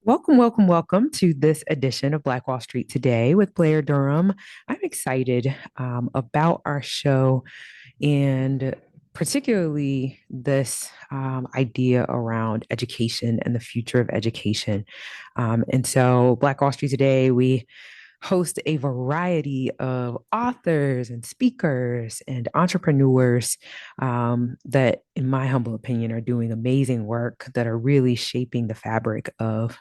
Welcome, welcome, welcome to this edition of Black Wall Street Today with Blair Durham. I'm excited about our show and particularly this idea around education and the future of education. And so, Black Wall Street Today, we host a variety of authors and speakers and entrepreneurs that, in my humble opinion, are doing amazing work that are really shaping the fabric of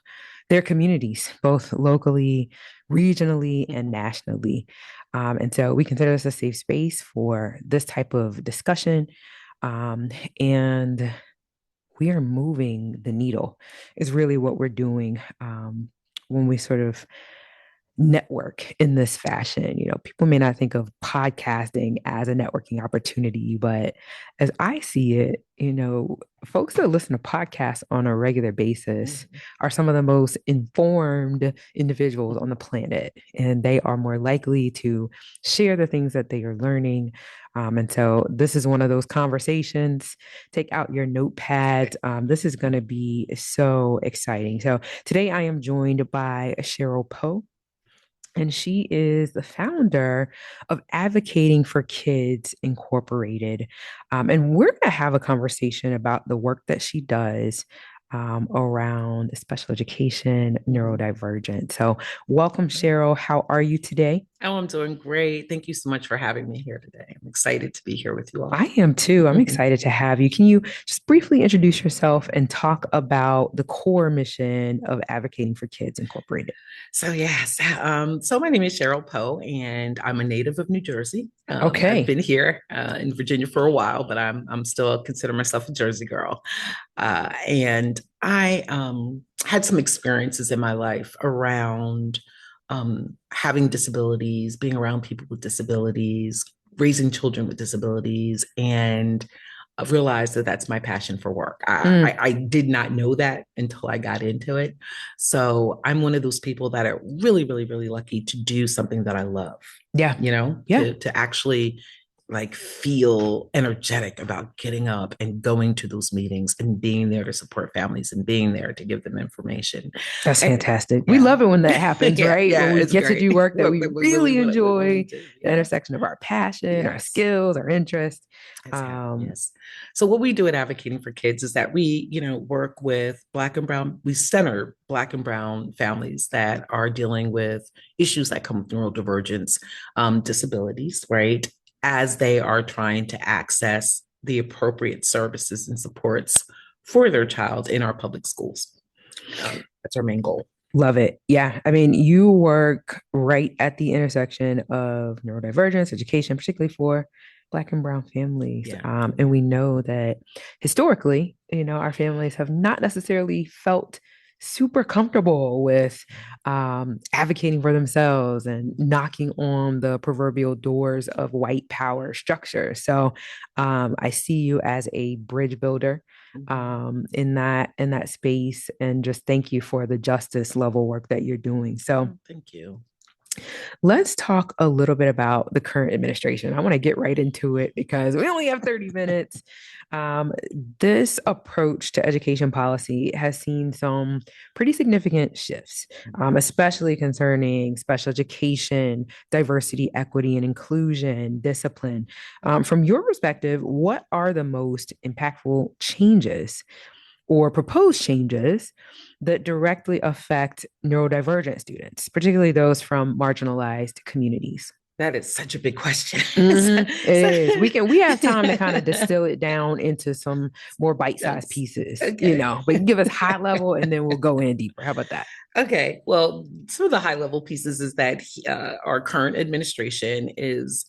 their communities, both locally, regionally, and nationally. And so we consider this a safe space for this type of discussion. And we are moving the needle, is really what we're doing when we sort of network in this fashion. People may not think of podcasting as a networking opportunity, but as I see it, folks that listen to podcasts on a regular basis are some of the most informed individuals on the planet, and they are more likely to share the things that they are learning. And so this is one of those conversations. Take out your notepads. This is going to be so exciting. So today I am joined by Cheryl Poe, and she is the founder of Advocating for Kids Incorporated. And we're going to have a conversation about the work that she does around special education, neurodivergent. So, welcome, Cheryl. How are you today? Oh, I'm doing great. Thank you so much for having me here today. I'm excited to be here with you all. I am too. I'm excited to have you. Can you just briefly introduce yourself and talk about the core mission of Advocating for Kids Incorporated? So my name is Cheryl Poe, and I'm a native of New Jersey. I've Okay. been here in Virginia for a while, but I'm still consider myself a Jersey girl. And I had some experiences in my life around having disabilities, being around people with disabilities, raising children with disabilities, and I've realized that that's my passion for work. Mm, I did not know that until I got into it. So I'm one of those people that are really, really, really lucky to do something that I love, yeah. Yeah. to actually like feel energetic about getting up and going to those meetings and being there to support families and being there to give them information. That's And fantastic. We yeah, love it when that happens, yeah, right? When yeah, we it's get to great. do work that we We really really want it. We really enjoy, do. the Yeah. intersection of our passion, our Yes. skills, our interests. Um, Yes. So what we do at Advocating for Kids is that we, work with we center Black and Brown families that are dealing with issues that come with neurodivergence, disabilities, right? As they are trying to access the appropriate services and supports for their child in our public schools. That's our main goal. Love it. Yeah. I mean, you work right at the intersection of neurodivergence, education, particularly for Black and Brown families. Yeah. And we know that historically, our families have not necessarily felt super comfortable with advocating for themselves and knocking on the proverbial doors of white power structure. So I see you as a bridge builder in that space, and just thank you for the justice level work that you're doing. So Oh, thank you. let's talk a little bit about the current administration. I want to get right into it because we only have 30 minutes. Um, this approach to education policy has seen some pretty significant shifts, especially concerning special education, diversity, equity, and inclusion, discipline. From your perspective, what are the most impactful changes or proposed changes that directly affect neurodivergent students, particularly those from marginalized communities? That is such a big question. Mm-hmm. It So, is. We have time to kind of distill it down into some more bite-sized yes. pieces, Okay. but give us high level and then we'll go in deeper. How about that? Okay. Well, some of the high level pieces is that our current administration is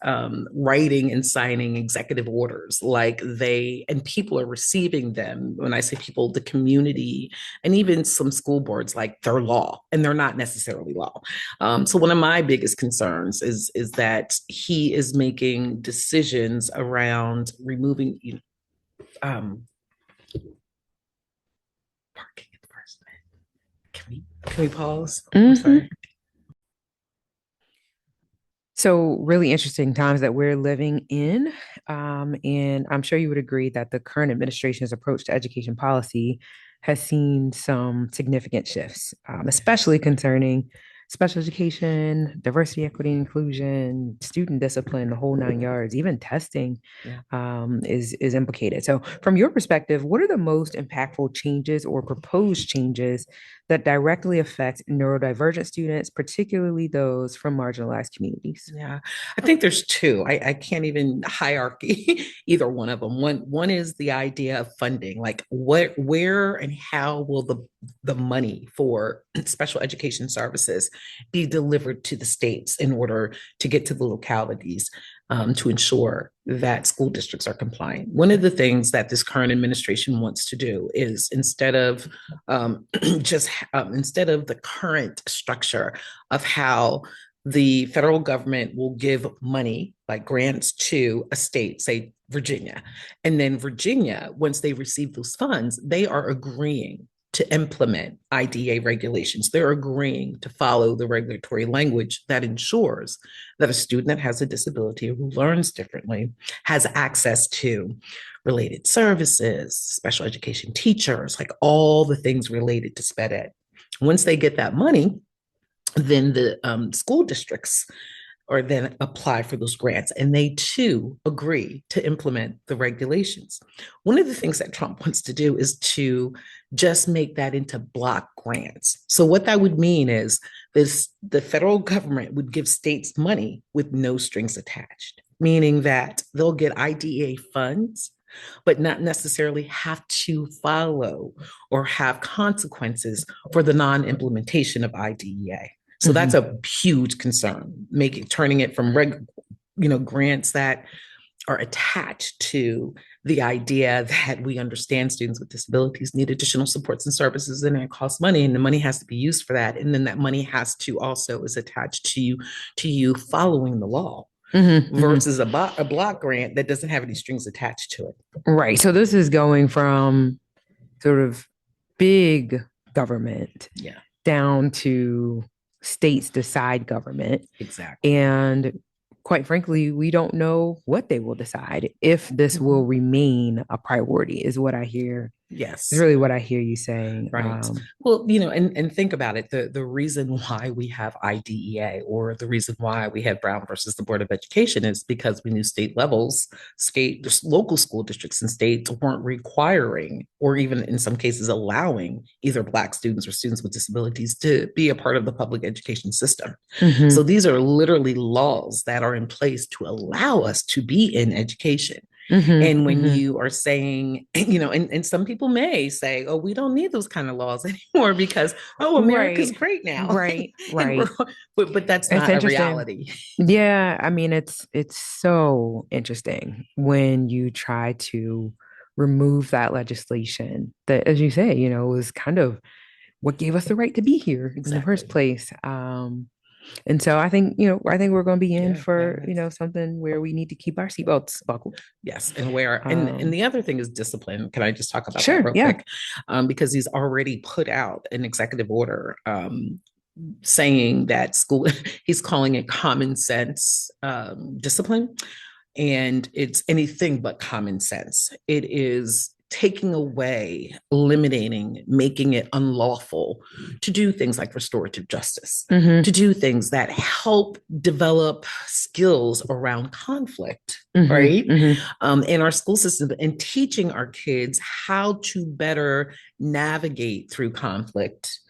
writing and signing executive orders and people are receiving them. When I say people, the community and even some school boards, like they're law and they're not necessarily law. So one of my biggest concerns is that he is making decisions around removing, um, parking enforcement. Can we pause? I'm Mm-hmm. sorry. So, really interesting times that we're living in. And I'm sure you would agree that the current administration's approach to education policy has seen some significant shifts, especially concerning special education, diversity, equity, inclusion, student discipline, the whole 9 yards, even testing Yeah. is implicated. So, from your perspective, what are the most impactful changes or proposed changes that directly affect neurodivergent students, particularly those from marginalized communities? Yeah, I think there's two. I can't even hierarchy either one of them. One is the idea of funding, like what, where, and how will the money for special education services be delivered to the states in order to get to the localities to ensure that school districts are compliant. One of the things that this current administration wants to do is instead of instead of the current structure of how the federal government will give money, like grants to a state, say Virginia. And then Virginia, once they receive those funds, they are agreeing to implement IDA regulations. They're agreeing to follow the regulatory language that ensures that a student that has a disability who learns differently has access to related services, special education teachers, like all the things related to SPED Ed. Once they get that money, then the school districts or then apply for those grants and they too agree to implement the regulations. One of the things that Trump wants to do is to just make that into block grants. So what that would mean is the federal government would give states money with no strings attached, meaning that they'll get IDEA funds but not necessarily have to follow or have consequences for the non-implementation of IDEA. So that's a huge concern, turning it from grants that are attached to the idea that we understand students with disabilities need additional supports and services and it costs money and the money has to be used for that. And then that money has to also is attached to you following the law. Versus a block grant that doesn't have any strings attached to it. Right. So this is going from sort of big government down to states decide government. Exactly. And quite frankly, we don't know what they will decide if this will remain a priority, is what I hear. Yes. It's really what I hear you saying. Right. Well, and think about it. The reason why we have IDEA or the reason why we had Brown versus the Board of Education is because we knew local school districts and states weren't requiring or even in some cases allowing either Black students or students with disabilities to be a part of the public education system. So these are literally laws that are in place to allow us to be in education. And when you are saying, and some people may say, oh, we don't need those kind of laws anymore because, oh, America's great now. Right. But that's not a reality. Yeah. I mean, it's so interesting when you try to remove that legislation that, as you say, was kind of what gave us the right to be here in the first place. And so I think we're going to be in for, something where we need to keep our seatbelts buckled. Yes. And and the other thing is discipline. Can I just talk about that real quick? Because he's already put out an executive order saying that he's calling it common sense discipline. And it's anything but common sense. It is taking away, eliminating, making it unlawful to do things like restorative justice, to do things that help develop skills around conflict, right? In our school system and teaching our kids how to better navigate through conflict.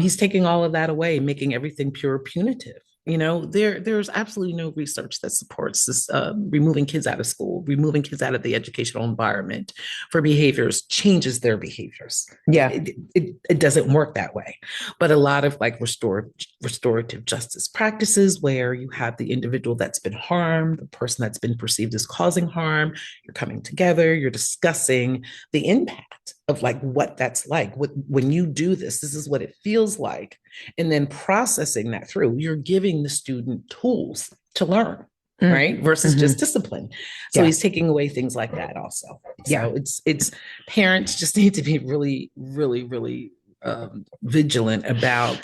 He's taking all of that away, making everything pure punitive. There's absolutely no research that supports this removing kids out of school, removing kids out of the educational environment for behaviors changes their behaviors. Yeah. It doesn't work that way. But a lot of like restorative justice practices where you have the individual that's been harmed, the person that's been perceived as causing harm, you're coming together, you're discussing the impact of like what that's like. When you do this is what it feels like. And then processing that through, you're giving the student tools to learn, right? Versus just discipline. So he's taking away things like that also. So it's parents just need to be really, really, really vigilant about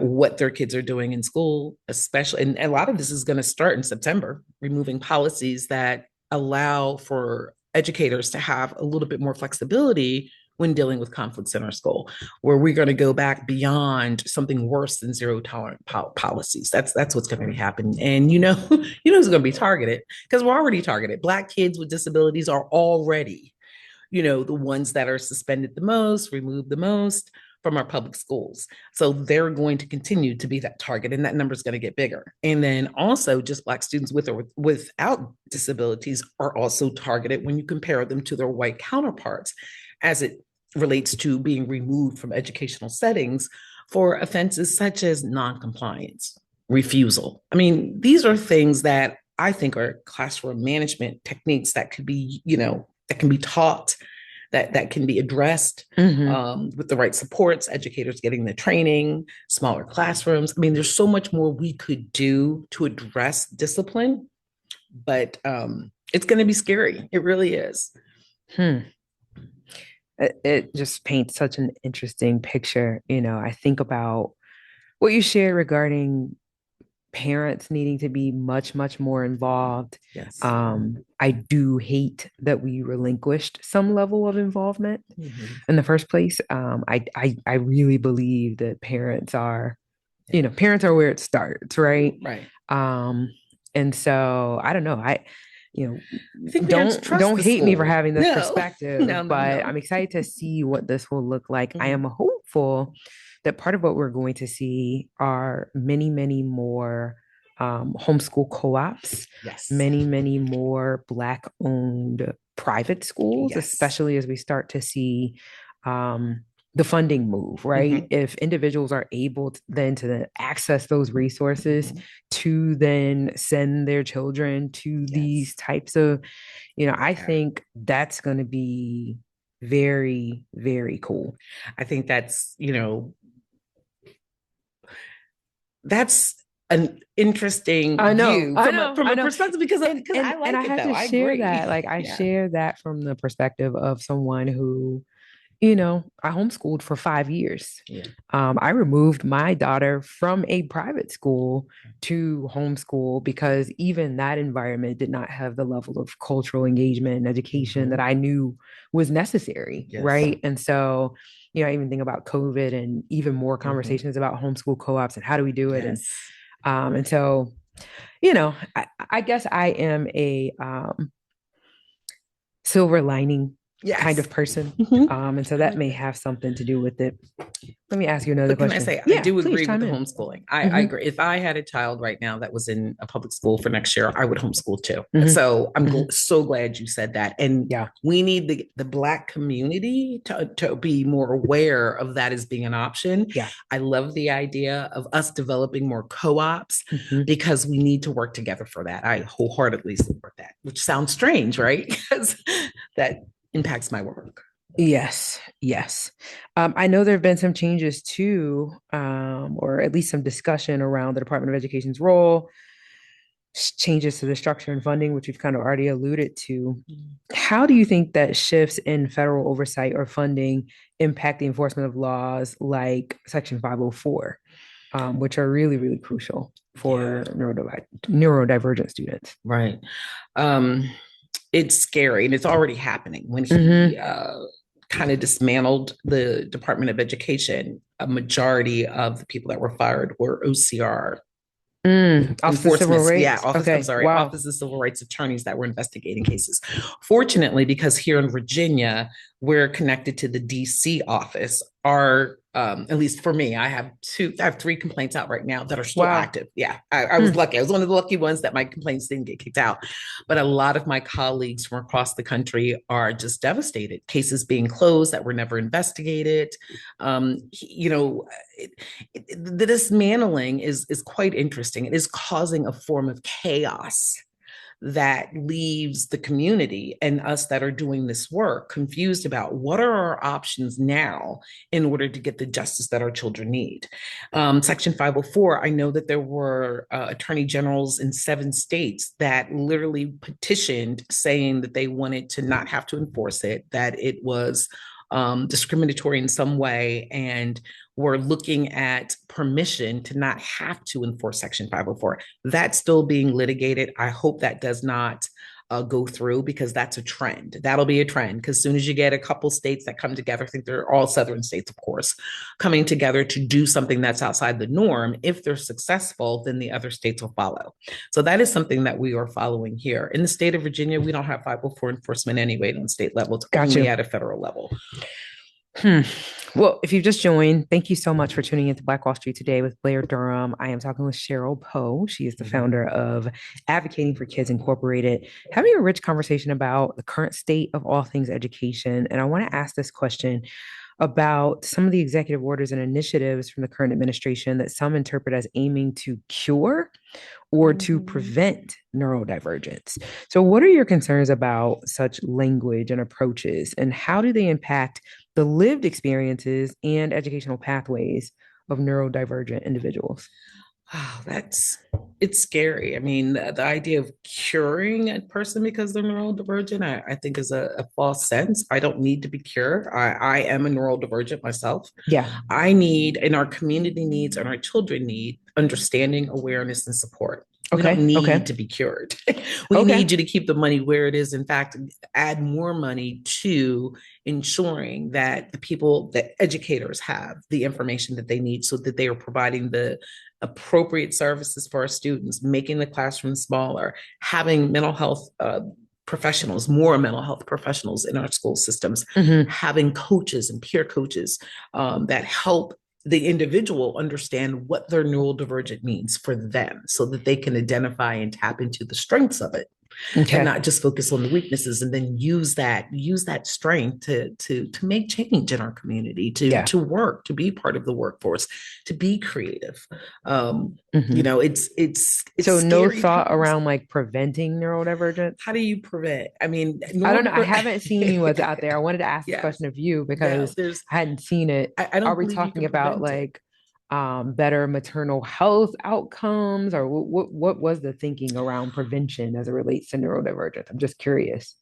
what their kids are doing in school, especially. And a lot of this is going to start in September, removing policies that allow for educators to have a little bit more flexibility when dealing with conflicts in our school, where we're going to go back beyond something worse than zero tolerant policies. That's what's going to be happening. And you know who's going to be targeted, because we're already targeted. Black kids with disabilities are already, the ones that are suspended the most, removed the most from our public schools. So they're going to continue to be that target, and that number is going to get bigger. And then also, just Black students with or without disabilities are also targeted when you compare them to their white counterparts, as it relates to being removed from educational settings for offenses such as noncompliance, refusal. I mean, these are things that I think are classroom management techniques that could be, that can be taught, that can be addressed with the right supports, educators getting the training, smaller classrooms. I mean, there's so much more we could do to address discipline, but it's going to be scary. It really is. It just paints such an interesting picture. I think about what you shared regarding parents needing to be much, much more involved. Yes. I do hate that we relinquished some level of involvement in the first place. I really believe that parents are where it starts, right? Right. And so I don't know. I think don't hate me for having this No. perspective, but I'm excited to see what this will look like. I am hopeful that part of what we're going to see are many, many more homeschool co-ops, Yes. many, many more Black-owned private schools, Yes. especially as we start to see the funding move, right? If individuals are able to access those resources to then send their children to these types of, I think that's going to be very, very cool. I think that's an interesting view from a perspective, because I like and I it, have though. to share that. Like, I share that from the perspective of someone who, I homeschooled for 5 years. Yeah. I removed my daughter from a private school to homeschool because even that environment did not have the level of cultural engagement and education that I knew was necessary. Yes. Right. And so, I even think about COVID and even more conversations about homeschool co-ops and how do we do it. Yes. And so, I guess I am a silver lining kind of person. And so that may have something to do with it. Let me ask you another question. Can I say, I do agree with the homeschooling. I agree. If I had a child right now that was in a public school for next year, I would homeschool too. So I'm so glad you said that. And we need the Black community to be more aware of that as being an option. Yeah. I love the idea of us developing more co-ops because we need to work together for that. I wholeheartedly support that, which sounds strange, right? Because that impacts my work. Yes. I know there have been some changes too, or at least some discussion around the Department of Education's role, changes to the structure and funding, which we've kind of already alluded to. How do you think that shifts in federal oversight or funding impact the enforcement of laws like Section 504, which are really, really crucial for neurodivergent students? Right. It's scary, and it's already happening. When he kind of dismantled the Department of Education, a majority of the people that were fired were OCR enforcement. Office of Civil Rights Attorneys that were investigating cases. Fortunately, because here in Virginia, we're connected to the DC office, at least for me, I have 3 complaints out right now that are still active. Yeah, I was lucky. I was one of the lucky ones that my complaints didn't get kicked out. But a lot of my colleagues from across the country are just devastated. Cases being closed that were never investigated. The dismantling is quite interesting. It is causing a form of chaos that leaves the community and us that are doing this work confused about what are our options now in order to get the justice that our children need. Section 504, I know that there were attorney generals in 7 states that literally petitioned saying that they wanted to not have to enforce it, that it was discriminatory in some way, and we're looking at permission to not have to enforce Section 504. That's still being litigated. I hope that does not go through, because that's a trend. That'll be a trend, because as soon as you get a couple states that come together, I think they're all southern states, of course, coming together to do something that's outside the norm. If they're successful, then the other states will follow. So that is something that we are following here. In the state of Virginia, we don't have 504 enforcement anyway on the state level. It's Got only you. at a federal level. Well, if you've just joined, thank you so much for tuning into Black Wall Street today with Blair Durham. I am talking with Cheryl Poe. She is the founder of Advocating for Kids Incorporated, having a rich conversation about the current state of all things education. And I want to ask this question about some of the executive orders and initiatives from the current administration that some interpret as aiming to cure or to prevent neurodivergence. So, what are your concerns about such language and approaches, and how do they impact the lived experiences and educational pathways of neurodivergent individuals? Oh, it's scary. I mean, the idea of curing a person because they're neurodivergent, I think is a false sense. I don't need to be cured. I am a neurodivergent myself. Yeah. I need, and our community needs, and our children need understanding, awareness, and support. We don't Okay. need Okay. to be cured. We Okay. need you to keep the money where it is. In fact, add more money to ensuring that the people, that educators have the information that they need, so that they are providing the appropriate services for our students, making the classroom smaller, having mental health professionals, more mental health professionals in our school systems, Mm-hmm. having coaches and peer coaches that help the individual understand what their neurodivergent means for them, so that they can identify and tap into the strengths of it, and Okay. not just focus on the weaknesses, and then use that strength to make change in our community, Yeah. to work, to be part of the workforce, to be creative. Mm-hmm. It's So, no scary thought times. around like preventing neurodivergence? How do you prevent? I mean, I don't know. I neurodiver haven't seen what's out there. I wanted to ask this yeah, question of you no, because there's I hadn't seen it. I Are don't we believe you talking can about prevent it. like better maternal health outcomes, or what was the thinking around prevention as it relates to neurodivergence? I'm just curious.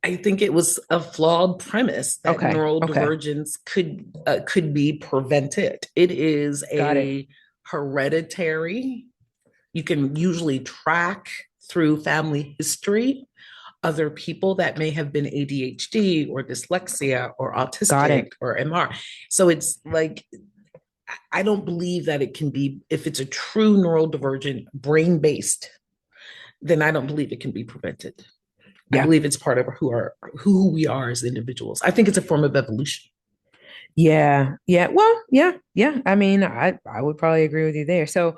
I think it was a flawed premise that Okay. Okay. neurodivergence could be prevented. It is Got it. a hereditary. You can usually track through family history other people that may have been ADHD or dyslexia or Got autistic it. or MR. So it's like, I don't believe that it can be, if it's a true neurodivergent, brain based, then I don't believe it can be prevented. I Yeah. believe it's part of who we are as individuals. I think it's a form of evolution. Yeah. Yeah. Well, yeah. Yeah. I mean, I would probably agree with you there. So,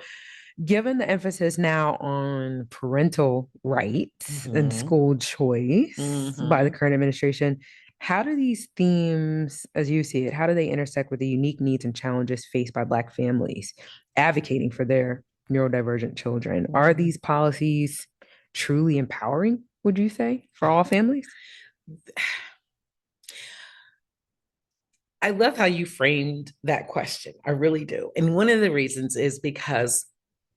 given the emphasis now on parental rights and Mm-hmm. school choice by the Mm-hmm. current administration, how do these themes, as you see it, how do they intersect with the unique needs and challenges faced by Black families advocating for their neurodivergent children? Are Mm-hmm. these policies truly empowering, would you say, for all families? I love how you framed that question. I really do. And one of the reasons is because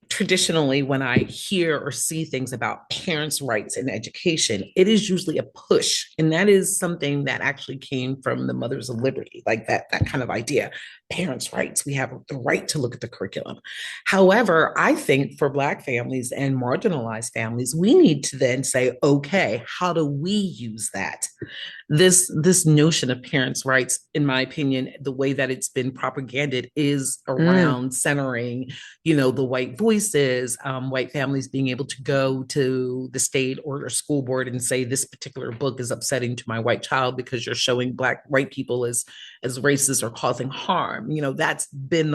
traditionally, when I hear or see things about parents' rights in education, it is usually a push. And that is something that actually came from the Mothers of Liberty, like that kind of idea. Parents' rights, we have the right to look at the curriculum. However, I think for Black families and marginalized families, we need to then say, okay, how do we use that? This notion of parents' rights, in my opinion, the way that it's been propagated is Mm, around centering, the white voices, white families being able to go to the state or school board and say, this particular book is upsetting to my white child because you're showing Black white people as racist or causing harm. That's been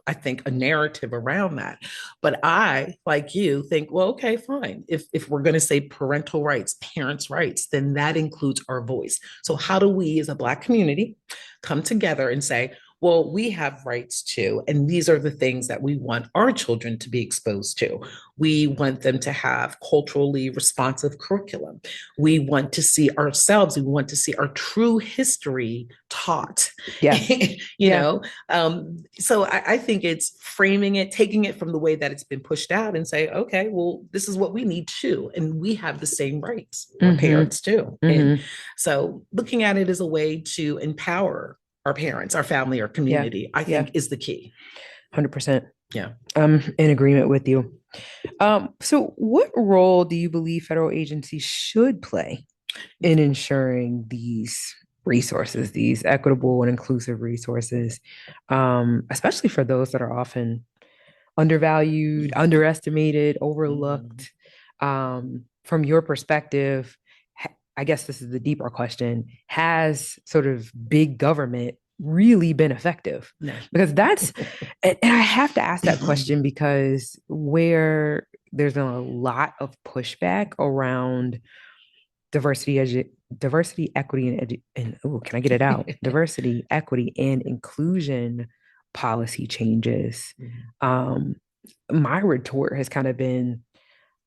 I think a narrative around that. But I, like you, think, well, okay, fine. If we're going to say parental rights, parents' rights, then that includes our voice. So how do we as a Black community come together and say, well, we have rights too, and these are the things that we want our children to be exposed to. We want them to have culturally responsive curriculum. We want to see ourselves, we want to see our true history taught. yeah. you Yeah. know, so I think it's framing it, taking it from the way that it's been pushed out and say, okay, well, this is what we need too. And we have the same rights, our Mm-hmm. parents too. And Mm-hmm. so looking at it as a way to empower our parents, our family, our Yeah. community, I Yeah. think is the key. 100%. Yeah. I'm in agreement with you. So what role do you believe federal agencies should play in ensuring these resources, these equitable and inclusive resources, especially for those that are often undervalued, underestimated, Mhm. overlooked? From your perspective, I guess this is the deeper question. Has sort of big government really been effective? No. Because and I have to ask that question because where there's been a lot of pushback around diversity, equity, and oh, can I get it out? Diversity, equity, and inclusion policy changes. Mhm. Um, my retort has kind of been,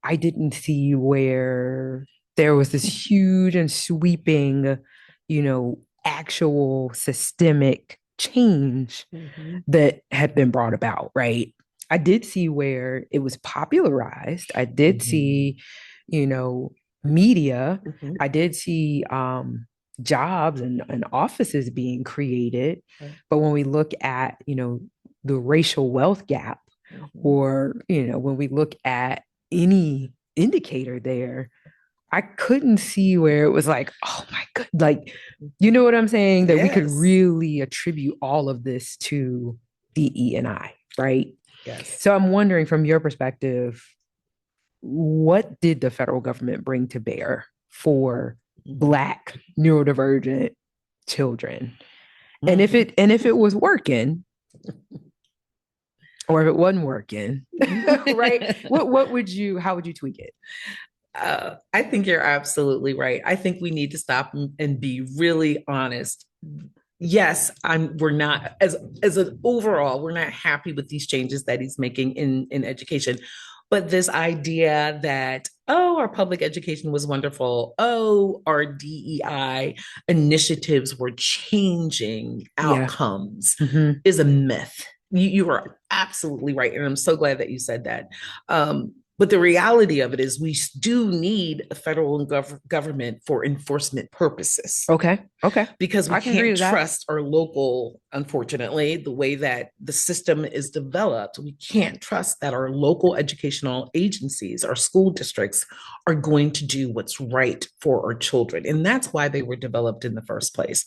I didn't see where there was this huge and sweeping, actual systemic change Mhm. that had been brought about, right? I did see where it was popularized. I did Mhm. see, you know, media. Mhm. I did see jobs and offices being created. Right. But when we look at, the racial wealth gap, Mhm. or, when we look at any indicator there, I couldn't see where it was like, oh my God, like, you know what I'm saying? That we could Yes. really attribute all of this to DE and I, right? Yes. So I'm wondering from your perspective, what did the federal government bring to bear for Mhm. Black neurodivergent children? And if Mhm. it was working, or if it wasn't working, right? How would you tweak it? I think you're absolutely right. I think we need to stop and be really honest. Yes, we're not as an overall, we're not happy with these changes that he's making in education. But this idea that, oh, our public education was wonderful. Oh, our DEI initiatives were changing Yeah. outcomes Mm-hmm. is a myth. You are absolutely right. And I'm so glad that you said that. But the reality of it is, we do need a federal and government for enforcement purposes, Okay. Okay. because we I can agree can't to that. trust our local, unfortunately, the way that the system is developed. We can't trust that our local educational agencies, our school districts, are going to do what's right for our children. And that's why they were developed in the first place.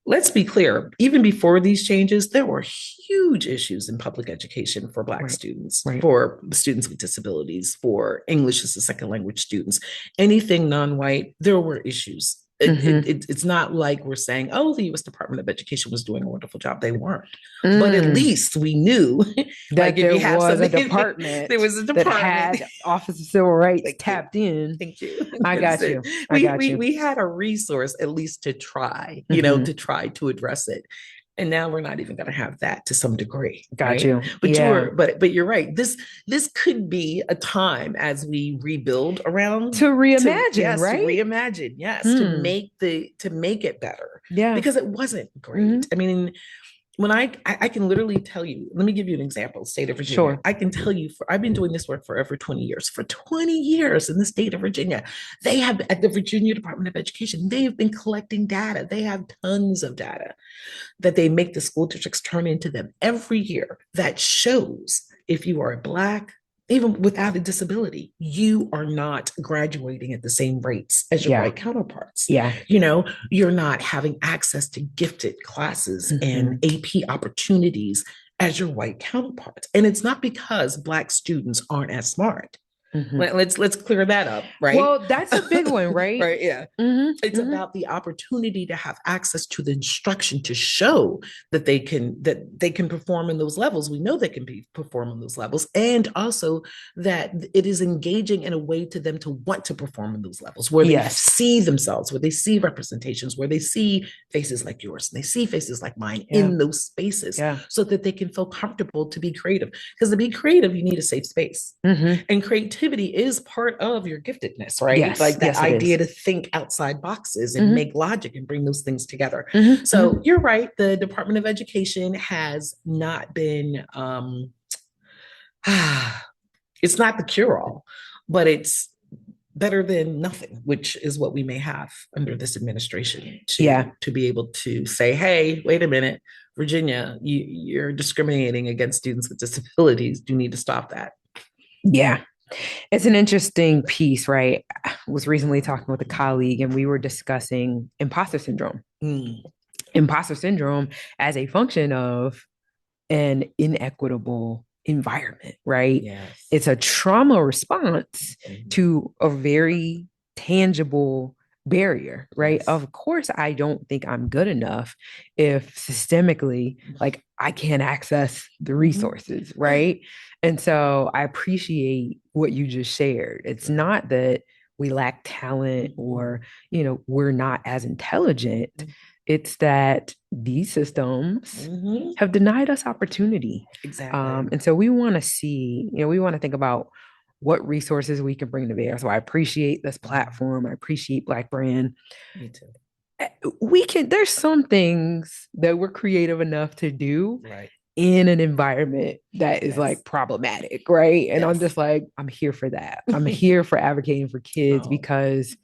Let's be clear, even before these changes, there were huge issues in public education for Black Right. students, Right. for students with disabilities, for English as a second language students, anything non white, there were issues. Mm-hmm. It's not like we're saying, oh, the US Department of Education was doing a wonderful job. They weren't. But at Mm. least we knew, like, That if there you have was a something, there department was a that department. had Office of Civil Rights Thank you. tapped in. Thank you. I got you. I we, got we you. we had a resource at least to try, Mm-hmm. to try to address it. And now we're not even going to have that to some degree, Got right? you. Yeah. But you're right. This could be a time as we rebuild around, To to, reimagine, yes, to right? reimagine, yes, Hmm. to make it better, Yeah. because it wasn't great. Mm-hmm. I mean, when I can literally tell you, let me give you an example. State of Virginia, Sure. I can tell you, I've been doing this work for over 20 years. For 20 years in the state of Virginia, they have, at the Virginia Department of Education, they have been collecting data. They have tons of data that they make the school districts turn into them every year, that shows if you are a Black, even without a disability, you are not graduating at the same rates as your Yeah. white counterparts. Yeah. You're not having access to gifted classes and Mm-hmm. AP opportunities as your white counterparts. And it's not because Black students aren't as smart. Mm-hmm. Let's clear that up, right? Well, that's a big one, right? Right, yeah. Mm-hmm. It's Mm-hmm. about the opportunity to have access to the instruction to show that they can perform in those levels. We know they can perform in those levels, and also that it is engaging in a way to them to want to perform in those levels, where they Yes. see themselves, where they see representations, where they see faces like yours and they see faces like mine Yeah. in those spaces, Yeah. so that they can feel comfortable to be creative. Because to be creative, you need a safe space. Mm-hmm. And creativity is part of your giftedness, right? Yes. Like that Yes, it idea is. to think outside boxes and Mm-hmm. make logic and bring those things together. Mm-hmm. So you're right. The Department of Education has not been, it's not the cure all, but it's better than nothing, which is what we may have under this administration, Yeah. to be able to say, hey, wait a minute, Virginia, you're discriminating against students with disabilities. You need to stop that. Yeah. It's an interesting piece, right? I was recently talking with a colleague and we were discussing imposter syndrome. Mm. Imposter syndrome as a function of an inequitable environment, right? Yes. It's a trauma response Mhm. to a very tangible barrier, right? Yes. Of course, I don't think I'm good enough if systemically, like, I can't access the Mhm. resources, right? And so I appreciate what you just shared. It's not that we lack talent or, we're not as intelligent. It's that these systems Mhm. have denied us opportunity. Exactly. And so we want to see, we want to think about what resources we can bring to bear. So I appreciate this platform. I appreciate Black Brand. Me too. There's some things that we're creative enough to do Right. in an environment that is Yes. like problematic, right? And I'm Yes. just like, I'm here for that. I'm here for advocating for kids Oh, because,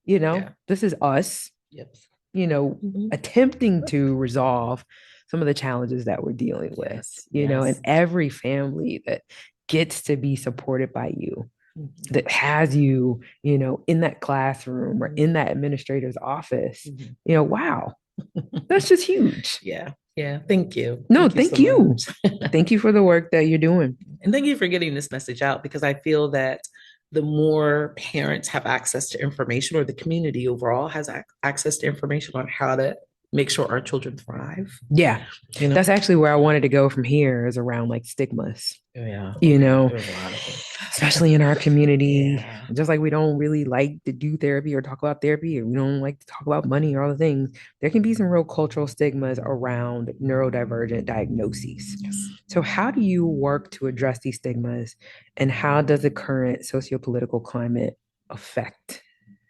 yeah. this is us, Yep. you know, Mhm. attempting to resolve some of the challenges that we're dealing with, Yes. and Yes. every family that gets to be supported by you, Mhm. that has you, in that classroom or in that administrator's office, Mhm. wow, that's just huge. Yeah. Yeah. Thank you. No, Thank you so thank you. much. Thank you for the work that you're doing. And thank you for getting this message out because I feel that the more parents have access to information, or the community overall has access to information on how to make sure our children thrive, Yeah, you know? that's actually where I wanted to go from here, is around like stigmas, Yeah. you Okay. know, There's a lot of them. especially in our community. Yeah. Just like we don't really like to do therapy or talk about therapy, or we don't like to talk about money or other things, there can be some real cultural stigmas around neurodivergent diagnoses. Yes. So, how do you work to address these stigmas, and how does the current sociopolitical climate affect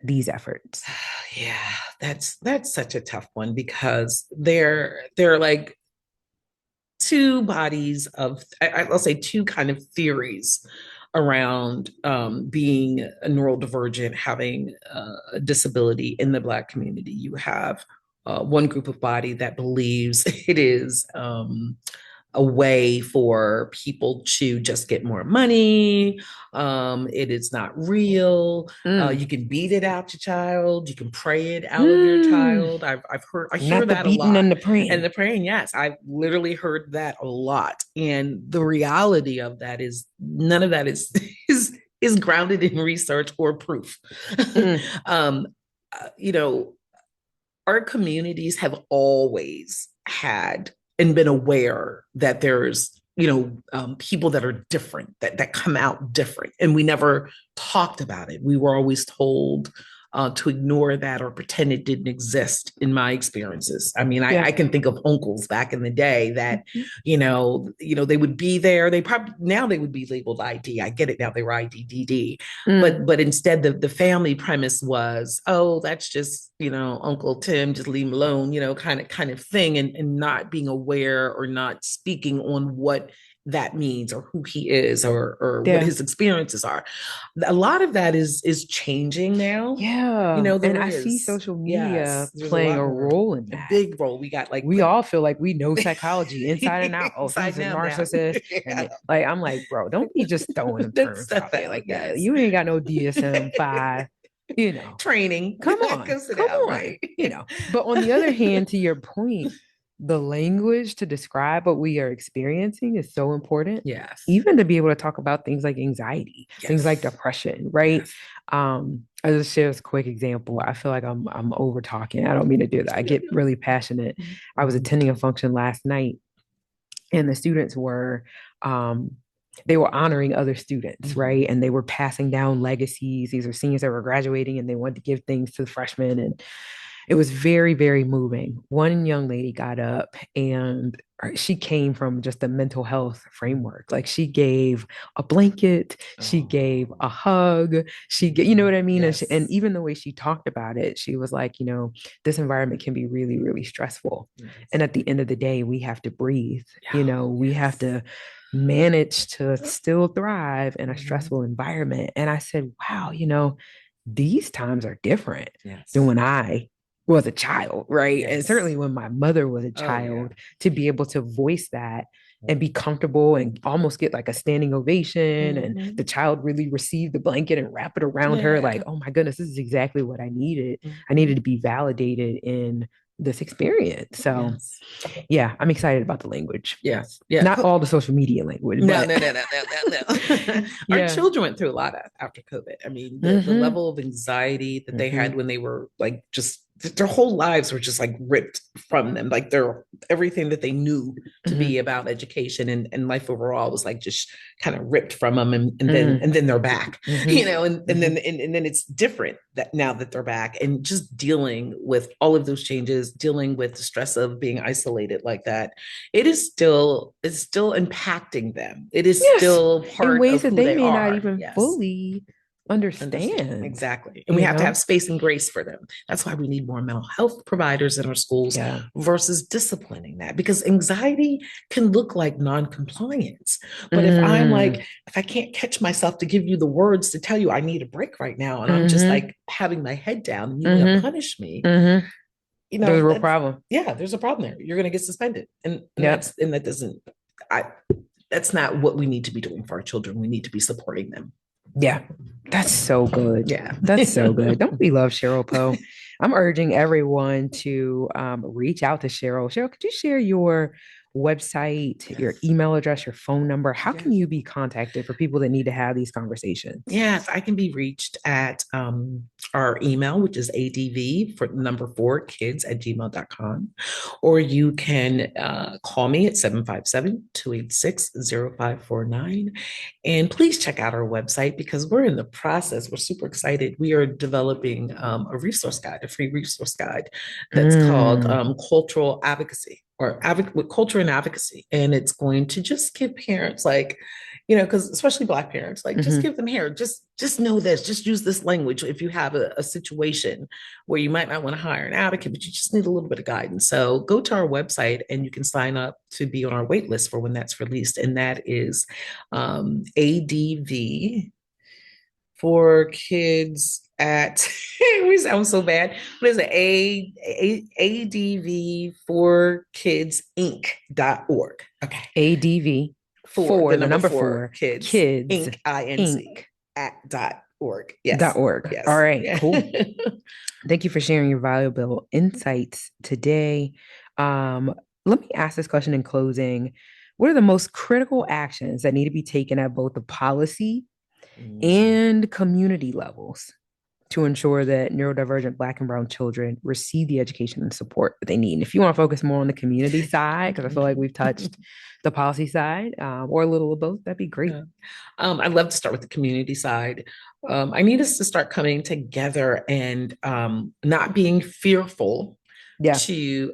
these efforts? Yeah, that's such a tough one because they're like two bodies of I'll say two kind of theories around being a neurodivergent, having a disability in the Black community. You have one group of body that believes it is a way for people to just get more money. It is not real. Mm. You can beat it out your child. You can pray it out of your Mm. child. I hear Not the that a beating lot. and the And praying. the praying, yes, I've literally heard that a lot. And the reality of that is none of that is is grounded in research or proof. Mm. um, you know, our communities have always had and been aware that there's people that are different, that come out different, and we never talked about it. We were always told to ignore that or pretend it didn't exist. In my experiences, I mean, Yeah. I can think of uncles back in the day that they would be there. They probably now they would be labeled ID. I get it now, they were IDDD, Mm. but instead the family premise was, oh, that's just Uncle Tim, just leave him alone, kind of thing, and not being aware or not speaking on what that means or who he is, or what Yeah. his experiences are. A lot of that is changing now. Yeah. And There I see is, social media yes, there's a playing lot a more, role in a that. big role. We got like We quick all feel like we know psychology inside and out. Oh, inside he's a now now. narcissist. And Yeah. like, I'm like, bro, don't be just throwing them That terms stuff out there. out, Like, yes. you ain't got no DSM-5, you know. Training. Come on. Go sit Come down, on. right? But on the other hand, to your point, the language to describe what we are experiencing is so important. Yes. Even to be able to talk about things like anxiety, things like Yes. depression, right? Yes. I'll just share this quick example. I feel like I'm over talking. I don't mean to do that. I get really passionate. I was attending a function last night, and the students were they were honoring other students, right? And they were passing down legacies. These are seniors that were graduating, and they wanted to give things to the freshmen. And it was very, very moving. One young lady got up, and she came from just a mental health framework. Like, she gave a blanket, she Oh. gave a hug, you know what I mean? And, and Yes. even the way she talked about it, she was like, this environment can be really, really stressful. Yes. And at the end of the day, we have to breathe, Oh, we have yes. to manage to still thrive in a Mhm. stressful environment. And I said, wow, these times are different than Yes. when I was a child, right? And Yes. certainly when my mother was a Oh, yeah. child, to be able to voice that and be comfortable and almost get like a standing ovation. And the Mhm. child really receive the blanket and wrap it around her. Like, Yeah. oh my goodness, this is exactly what I needed. I needed Mhm. to be validated in this experience. So Yes. yeah, I'm excited about the language. Yes. Yeah. Not all the social media language, No, but no, no, no, no, no, no. Our yeah. children went through a lot after COVID. I mean, the Mm-hmm. level of anxiety that they had Mm-hmm. when they were like just their whole lives were just like ripped from them. Like their everything that they knew to Mm-hmm. be about education and life overall was like just kind of ripped from them Mm-hmm. and then they're back, Mm-hmm. and then it's different that now that they're back and just dealing with all of those changes, dealing with the stress of being isolated like that it's still impacting them. It is Yes, still in part ways of that who they they may not are. even Yes. fully Understand. understand, Exactly. And we you have to have know? space and grace for them. That's why we need more mental health providers in our schools Yeah. versus disciplining that because anxiety can look like non-compliance. But if I'm Mm, like, if I can't catch myself to give you the words to tell you I need a break right now, and I'm just mm-hmm, like having my head down and you want to mm-hmm, punish me, mm-hmm. There's a real that's problem. yeah, there's a problem there. You're going to get suspended, Yep. that doesn't. I That's not what we need to be doing for our children. We need to be supporting them. Yeah. That's so good. Yeah. That's so good. Don't we love Cheryl Poe? I'm urging everyone to reach out to Cheryl. Cheryl, could you share your website, your Yes. email address, your phone number? How can Yes. you be contacted for people that need to have these conversations? Yes, I can be reached at our email, which is ADV for number 4 kids at gmail.com. Or you can call me at 757-286-0549. And please check out our website because we're in the process. We're super excited. We are developing a resource guide, a free resource guide that's called Mm, Cultural Advocacy or Culture and Advocacy. And it's going to just give parents like, because especially Black parents, like just hmm. give them here, just know this, just use this language if you have a situation where you might not want to hire an advocate, but you just need a little bit of guidance. So go to our website and you can sign up to be on our wait list for when that's released. And that is ADV for kids at we sound so bad. What is it? ADV for kids Inc.org. Okay. ADV For the for the number number four four, kids kids, Inc. INC Inc. at .org. Dot Yes. org. All Yes. right, Yeah. cool. Thank you for sharing your valuable insights today. Um, Let me ask this question in closing. What are the most critical actions that need to be taken at both the policy Mm. and community levels to ensure that neurodivergent Black and Brown children receive the education and support that they need? And if you want to focus more on the community side, because I feel like we've touched the policy side or a little of both, that'd be great. Yeah. I'd love to start with the community side. I need us to start coming together and not being fearful Yeah. to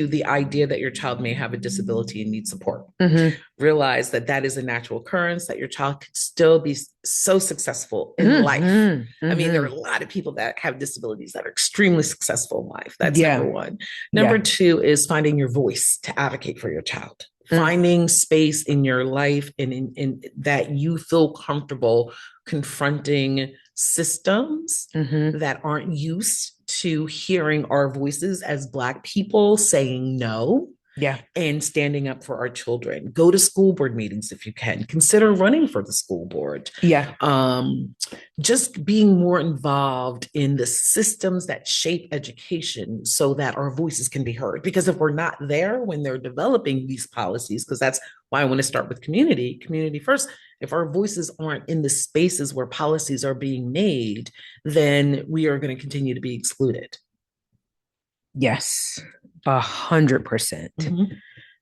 the idea that your child may have a disability and need support. Mm-hmm. Realize that that is a natural occurrence, that your child could still be so successful in life. Mm-hmm. I mean, there are Mm-hmm. a lot of people that have disabilities that are extremely successful in life. That's number Yeah. one. Number Yeah. two is finding your voice to advocate for your child. Mm. Finding space in your life and in that you feel comfortable confronting systems Mm-hmm. that aren't used to hearing our voices as Black people saying no Yeah. and standing up for our children. Go to school board meetings if you can. Consider running for the school board. Yeah. Um, just being more involved in the systems that shape education so that our voices can be heard. Because if we're not there when they're developing these policies, because that's why I want to start with community first. If our voices aren't in the spaces where policies are being made, then we are going to continue to be excluded. Yes. 100%. Mm-hmm.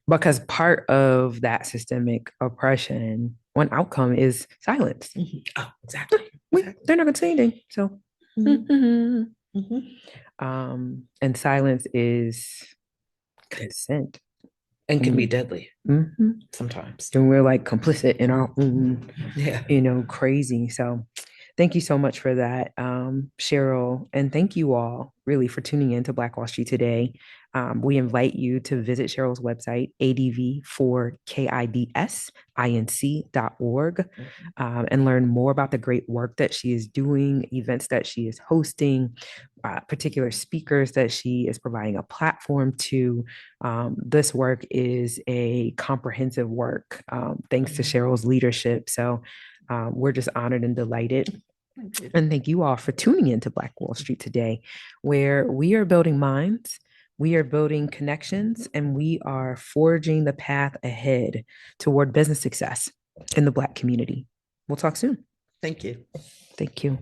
Because part of that systemic oppression, one outcome is silence. Mm-hmm. Oh, exactly. They're Exactly. not going to say anything. So, Mm-hmm. mhm. Mm-hmm. And silence is consent. And can be And, deadly mhm. sometimes. And we're like complicit in our own, Yeah. crazy. So, Thank you so much for that, Cheryl. And thank you all really for tuning in to Black Wall Street today. We invite you to visit Cheryl's website, adv4kidsinc.org, and learn more about the great work that she is doing, events that she is hosting, particular speakers that she is providing a platform to. This work is a comprehensive work, thanks to Cheryl's leadership. So we're just honored and delighted. And thank you all for tuning into Black Wall Street today, where we are building minds, we are building connections, and we are forging the path ahead toward business success in the Black community. We'll talk soon. Thank you. Thank you.